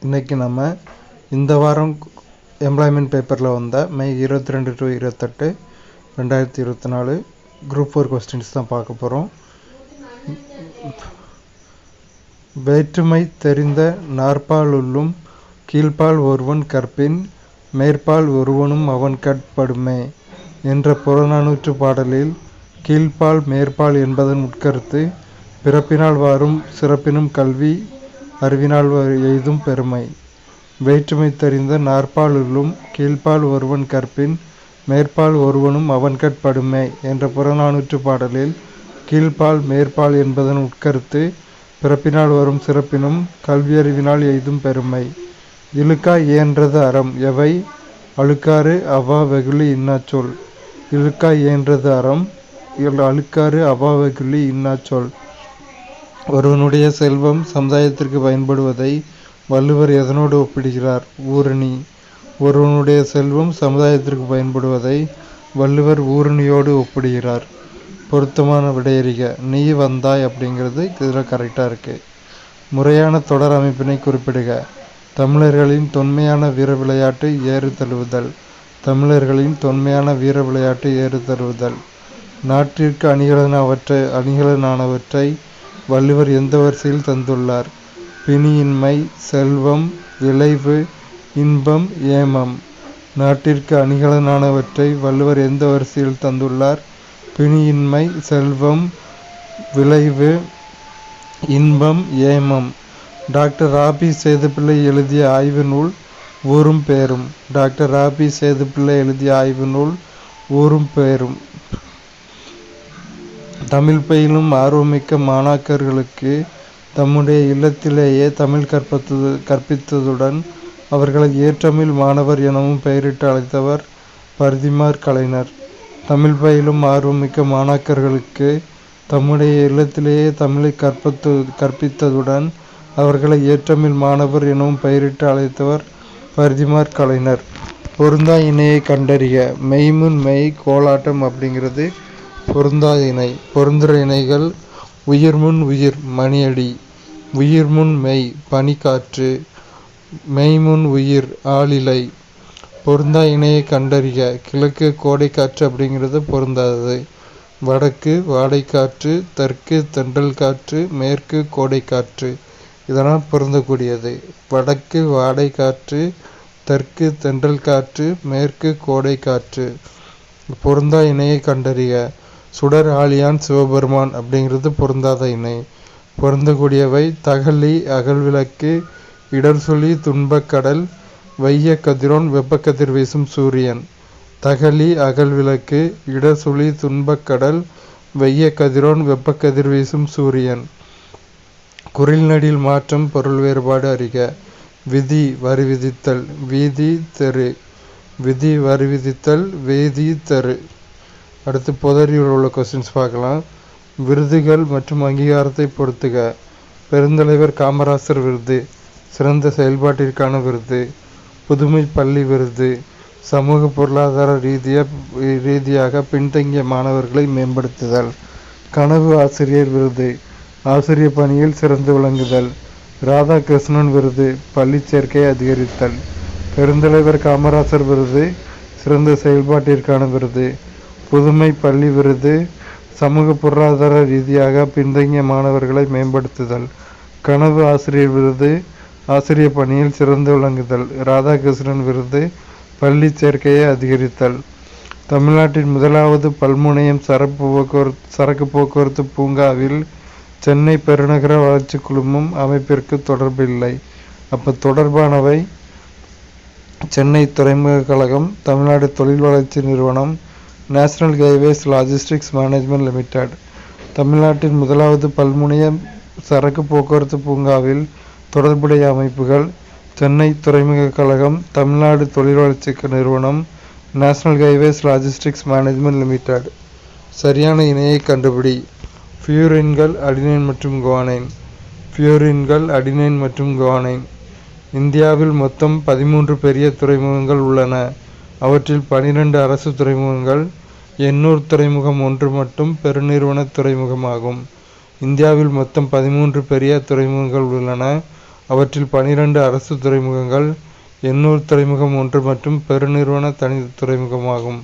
இன்றைக்கி நம்ம இந்த வாரம் எம்ப்ளாய்மெண்ட் பேப்பரில் வந்த மே 22 to 28 2024 குரூப் 4 கொஸ்டின்ஸ் தான் பார்க்க போகிறோம். வேற்றுமை தெரிந்த நாற்பாலுள்ளும் கீழ்ப்பால் ஒருவன் கற்பின் மேற்பால் ஒருவனும் அவன் கட்படுமே என்ற புறநானூற்று பாடலில் கீழ்ப்பால் மேற்பால் என்பதன் உட்கருத்து பிறப்பினால் வாரும் சிறப்பினும் கல்வி அறிவினால் எய்தும் பெருமை. வேற்றுமை தெரிந்த நாற்பாலுள்ளும் கீழ்ப்பால் ஒருவன் கற்பின் மேற்பால் ஒருவனும் அவன் கட்படுமே என்ற புறநானூற்று பாடலில் கீழ்ப்பால் மேற்பால் என்பதன் உட்கருத்து பிறப்பினால் வரும் சிறப்பினும் கல்வியறிவினால் எய்தும் பெருமை. இழுக்கா இயன்றது அறம் எவை அழுக்காறு அவா வெகுளி இன்னாச்சொல். இழுக்கா இயன்றது அறம் அழுக்காறு அவா வெகுளி இன்னாச்சொல். ஒருவனுடைய செல்வம் சமுதாயத்திற்கு பயன்படுவதை வள்ளுவர் எதனோடு ஒப்பிடுகிறார்? ஊரணி. ஒருவனுடைய செல்வம் சமுதாயத்திற்கு பயன்படுவதை வள்ளுவர் ஊரணியோடு ஒப்பிடுகிறார். பொருத்தமான விடையறிக. நீ வந்தாய் அப்படிங்கிறது இதில் கரெக்டாக இருக்குது. முறையான தொடர் அமைப்பினை குறிப்பிடுக. தமிழர்களின் தொன்மையான வீர விளையாட்டு ஏறு தழுவுதல். தமிழர்களின் தொன்மையான வீர விளையாட்டு ஏறு தழுவுதல். நாட்டிற்கு அணிகலனானவற்றை வள்ளுவர் எந்த வரிசையில் தந்துள்ளார்? பிணியின்மை, செல்வம், விளைவு, இன்பம், ஏமம். நாட்டிற்கு அணிகலனானவற்றை வள்ளுவர் எந்த வரிசையில் தந்துள்ளார்? பிணியின்மை, செல்வம், விளைவு, இன்பம், ஏமம். டாக்டர் ராபி சேதுப்பிள்ளை எழுதிய ஆய்வு நூல் ஊரும் பேரும். டாக்டர் ராபி சேதுப்பிள்ளை எழுதிய ஆய்வு நூல் ஊரும் பேரும். தமிழ் பயிலும் ஆர்வமிக்க மாணாக்கர்களுக்கு தம்முடைய இல்லத்திலேயே தமிழ் கற்பித்ததுடன் அவர்களை ஏற்றமிழ் மாணவர் எனவும் பெயரிட்டு அழைத்தவர் பரிதிமாற் கலைஞர். தமிழ் பயிலும் ஆர்வமிக்க மாணாக்கர்களுக்கு தம்முடைய இல்லத்திலேயே தமிழை கற்பித்ததுடன் அவர்களை ஏற்றமிழ் மாணவர் எனவும் பெயரிட்டு அழைத்தவர் பரிதிமாற் கலைஞர். பொருந்தா இணையை கண்டறிக. மெய்முன் மெய் கோலாட்டம் அப்படிங்கிறது பொருந்தா இணை. பொருந்துற இணைகள் உயிர்முன் உயிர் மணியடி, உயிர்முன் மெய் பனிக்காற்று, மெய்முன் உயிர் ஆளிலை. பொருந்தா இணையை கண்டறிக. கிழக்கு கோடைக்காற்று அப்படிங்கிறது பொருந்தாதது. வடக்கு வாடைக்காற்று, தெற்கு தென்றல் காற்று, மேற்கு கோடைக்காற்று இதெல்லாம் பொருந்தக்கூடியது. வடக்கு வாடைக்காற்று, தெற்கு தென்றல் காற்று, மேற்கு கோடைக்காற்று. பொருந்தா இணையை கண்டறிக. சுடர் ஆழியான் சிவபெருமான் அப்படிங்கிறது பொருந்தாத இணை. பொருந்தக்கூடியவை தகழி அகல்விளக்கு, இடர்சொலி துன்பக்கடல், வைய கதிரோன் வெப்பக்கதிர் வீசும் சூரியன். தகழி அகல்விளக்கு, இடர்சொலி துன்பக்கடல், வைய கதிரோன் வெப்பக்கதிர் வீசும் சூரியன். குரில் நடில் மாற்றம் பொருள் வேறுபாடு அறிக. விதி வரி விதித்தல், வீதி தெரு. விதி வரி விதித்தல், வீதி தெரு. அடுத்து பொதறியில் உள்ள கொஸ்டின்ஸ் பார்க்கலாம். விருதுகள் மற்றும் அங்கீகாரத்தை பொறுத்துக. பெருந்தலைவர் காமராசர் விருது சிறந்த செயல்பாட்டிற்கான விருது. புதுமை பள்ளி விருது சமூக பொருளாதார ரீதியாக பின்தங்கிய மாணவர்களை மேம்படுத்துதல். கனவு ஆசிரியர் விருது ஆசிரியர் பணியில் சிறந்து விளங்குதல். ராதாகிருஷ்ணன் விருது பள்ளி சேர்க்கை அதிகரித்தல். பெருந்தலைவர் காமராசர் விருது சிறந்த செயல்பாட்டிற்கான விருது. புதுமை பள்ளி விருது சமூக பொருளாதார ரீதியாக பின்தங்கிய மாணவர்களை மேம்படுத்துதல். கனவு ஆசிரியர் விருது ஆசிரியர் பணியில் சிறந்து விளங்குதல். ராதாகிருஷ்ணன் விருது பள்ளி சேர்க்கையை அதிகரித்தல். தமிழ்நாட்டின் முதலாவது பல்முனையம் சரக்கு போக்குவரத்து பூங்காவில் சென்னை பெருநகர வளர்ச்சி குழுமம் அமைப்பிற்கு தொடர்பில்லை. அப்போ தொடர்பானவை சென்னை துறைமுக கழகம், தமிழ்நாடு தொழில் வளர்ச்சி நிறுவனம், national highways logistics management limited. தமிழ்நாட்டின் முதலாவது பல்முனைய சரக்கு போக்குவரத்து பூங்காவில் தொடர்புடைய அமைப்புகள் சென்னை துறைமுக கழகம், தமிழ்நாடு தொழில் வளர்ச்சி நிறுவனம், national highways logistics management limited. சரியான இணையை கண்டுபிடி. ஃபியூரின்கள் அடினைன் மற்றும் குவானைன். ஃபியூரின்கள் அடினைன் மற்றும் குவானைன். இந்தியாவில் மொத்தம் 13 பெரிய துறைமுகங்கள் உள்ளன. அவற்றில் 12 அரசு துறைமுகங்கள், எண்ணூர் துறைமுகம் ஒன்று மட்டும் பெருநிறுவன துறைமுகமாகும். இந்தியாவில் மொத்தம் 13 பெரிய துறைமுகங்கள் உள்ளன. அவற்றில் 12 அரசு துறைமுகங்கள், எண்ணூர் துறைமுகம் 1 மற்றும் பெருநிறுவன தனி துறைமுகமாகும்.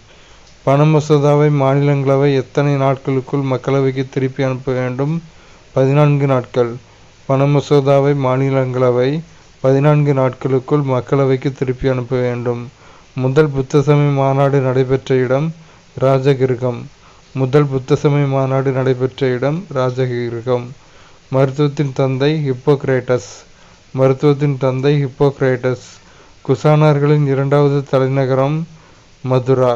பண மசோதாவை மாநிலங்களவை எத்தனை நாட்களுக்குள் மக்களவைக்கு திருப்பி அனுப்ப வேண்டும்? 14 நாட்கள். பண மசோதாவை மாநிலங்களவை 14 நாட்களுக்குள் மக்களவைக்கு திருப்பி அனுப்ப வேண்டும். முதல் புத்த சமய மாநாடு நடைபெற்ற இடம் ராஜகிருகம். முதல் புத்த சமய மாநாடு நடைபெற்ற இடம் ராஜகிருகம். மருத்துவத்தின் தந்தை ஹிப்போக்ரேட்டஸ். மருத்துவத்தின் தந்தை ஹிப்போக்ரேட்டஸ். குசானர்களின் இரண்டாவது தலைநகரம் மதுரா.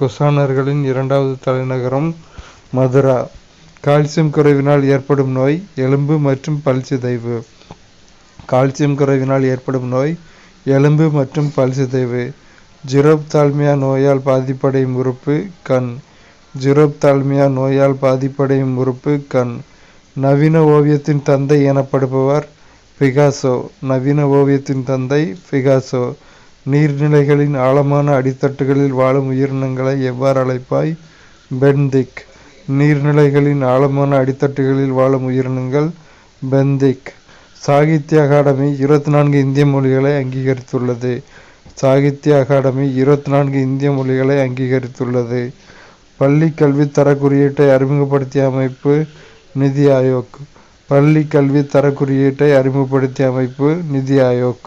குசானர்களின் இரண்டாவது தலைநகரம் மதுரா. கால்சியம் குறைவினால் ஏற்படும் நோய் எலும்பு மற்றும் பல் சிதைவு. கால்சியம் குறைவினால் ஏற்படும் நோய் எலும்பு மற்றும் பல் சிதைவு. ஜீரோப்தால்மியா நோயால் பாதிப்படையும் உறுப்பு கண். ஜீரோப்தால்மியா நோயால் பாதிப்படையும் உறுப்பு கண். நவீன ஓவியத்தின் தந்தை எனப்படுபவர் பிகாசோ. நவீன ஓவியத்தின் தந்தை பிகாசோ. நீர்நிலைகளின் ஆழமான அடித்தட்டுகளில் வாழும் உயிரினங்களை எவ்வாறு அழைப்பாய்? பென்திக். நீர்நிலைகளின் ஆழமான அடித்தட்டுகளில் வாழும் உயிரினங்கள் பென்திக். சாகித்ய அகாடமி 24 இந்திய மொழிகளை அங்கீகரித்துள்ளது. சாகித்ய அகாடமி 24 இந்திய மொழிகளை அங்கீகரித்துள்ளது. பள்ளி கல்வி தர குறியீட்டை அறிமுகப்படுத்திய அமைப்பு நிதி ஆயோக். பள்ளி கல்வி தர குறியீட்டை அறிமுகப்படுத்திய அமைப்பு நிதி ஆயோக்.